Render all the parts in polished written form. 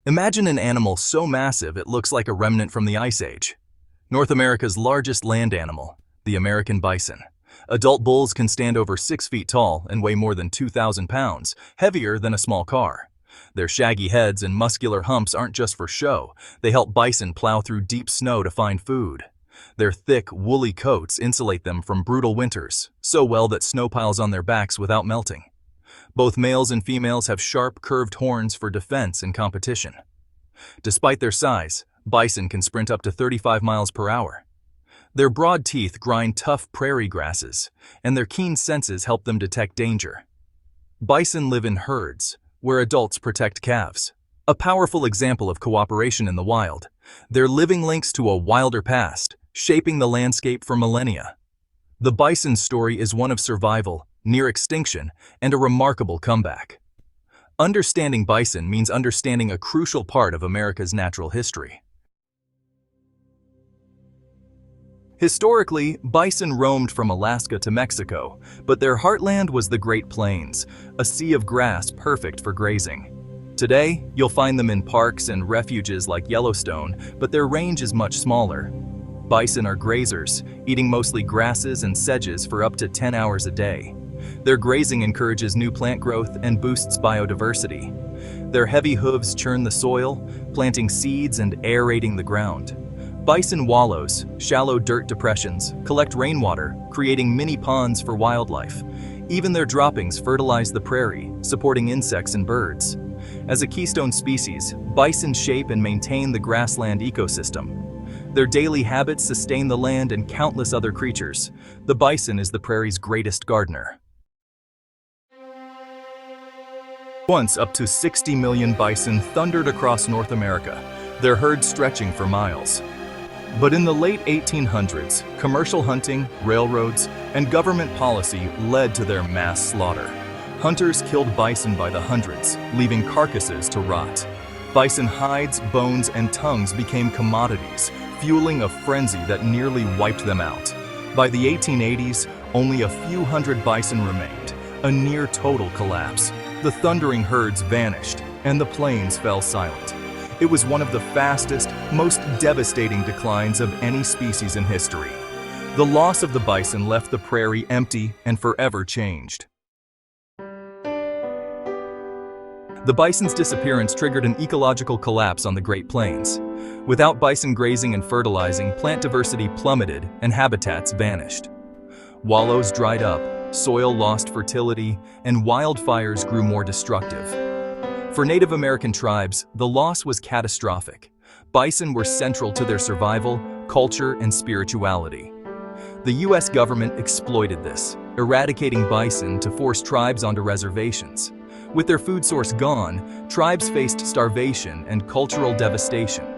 Imagine an animal so massive it looks like a remnant from the Ice Age. North America's largest land animal, the American bison. Adult bulls can stand over 6 feet tall and weigh more than 2,000 pounds, heavier than a small car. Their shaggy heads and muscular humps aren't just for show, they help bison plow through deep snow to find food. Their thick, woolly coats insulate them from brutal winters, so well that snow piles on their backs without melting. Both males and females have sharp, curved horns for defense and competition. Despite their size, bison can sprint up to 35 miles per hour. Their broad teeth grind tough prairie grasses, and their keen senses help them detect danger. Bison live in herds, where adults protect calves. A powerful example of cooperation in the wild. They're living links to a wilder past, shaping the landscape for millennia. The bison story is one of survival, near extinction, and a remarkable comeback. Understanding bison means understanding a crucial part of America's natural history. Historically, bison roamed from Alaska to Mexico, but their heartland was the Great Plains, a sea of grass perfect for grazing. Today, you'll find them in parks and refuges like Yellowstone, but their range is much smaller. Bison are grazers, eating mostly grasses and sedges for up to 10 hours a day. Their grazing encourages new plant growth and boosts biodiversity. Their heavy hooves churn the soil, planting seeds and aerating the ground. Bison wallows, shallow dirt depressions, collect rainwater, creating mini ponds for wildlife. Even their droppings fertilize the prairie, supporting insects and birds. As a keystone species, bison shape and maintain the grassland ecosystem. Their daily habits sustain the land and countless other creatures. The bison is the prairie's greatest gardener. Once up to 60 million bison thundered across North America, their herds stretching for miles. But in the late 1800s, commercial hunting, railroads, and government policy led to their mass slaughter. Hunters killed bison by the hundreds, leaving carcasses to rot. Bison hides, bones, and tongues became commodities, fueling a frenzy that nearly wiped them out. By the 1880s, only a few hundred bison remained, a near total collapse. The thundering herds vanished, and the plains fell silent. It was one of the fastest, most devastating declines of any species in history. The loss of the bison left the prairie empty and forever changed. The bison's disappearance triggered an ecological collapse on the Great Plains. Without bison grazing and fertilizing, plant diversity plummeted and habitats vanished. Wallows dried up, soil lost fertility, and wildfires grew more destructive. For Native American tribes, the loss was catastrophic. Bison were central to their survival, culture, and spirituality. The U.S. government exploited this, eradicating bison to force tribes onto reservations. With their food source gone, tribes faced starvation and cultural devastation.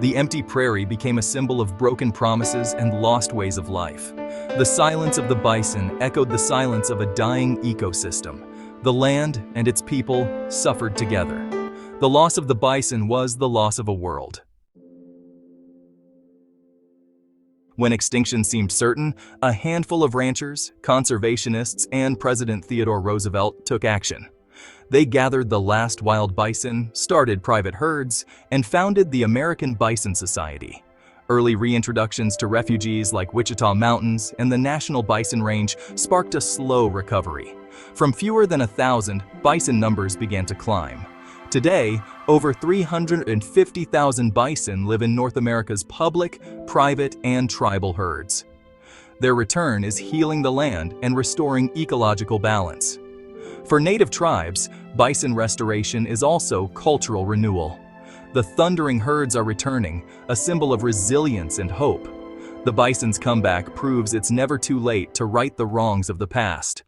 The empty prairie became a symbol of broken promises and lost ways of life. The silence of the bison echoed the silence of a dying ecosystem. The land and its people suffered together. The loss of the bison was the loss of a world. When extinction seemed certain, a handful of ranchers, conservationists, and President Theodore Roosevelt took action. They gathered the last wild bison, started private herds, and founded the American Bison Society. Early reintroductions to refuges like Wichita Mountains and the National Bison Range sparked a slow recovery. From fewer than 1,000, bison numbers began to climb. Today, over 350,000 bison live in North America's public, private, and tribal herds. Their return is healing the land and restoring ecological balance. For native tribes, bison restoration is also cultural renewal. The thundering herds are returning, a symbol of resilience and hope. The bison's comeback proves it's never too late to right the wrongs of the past.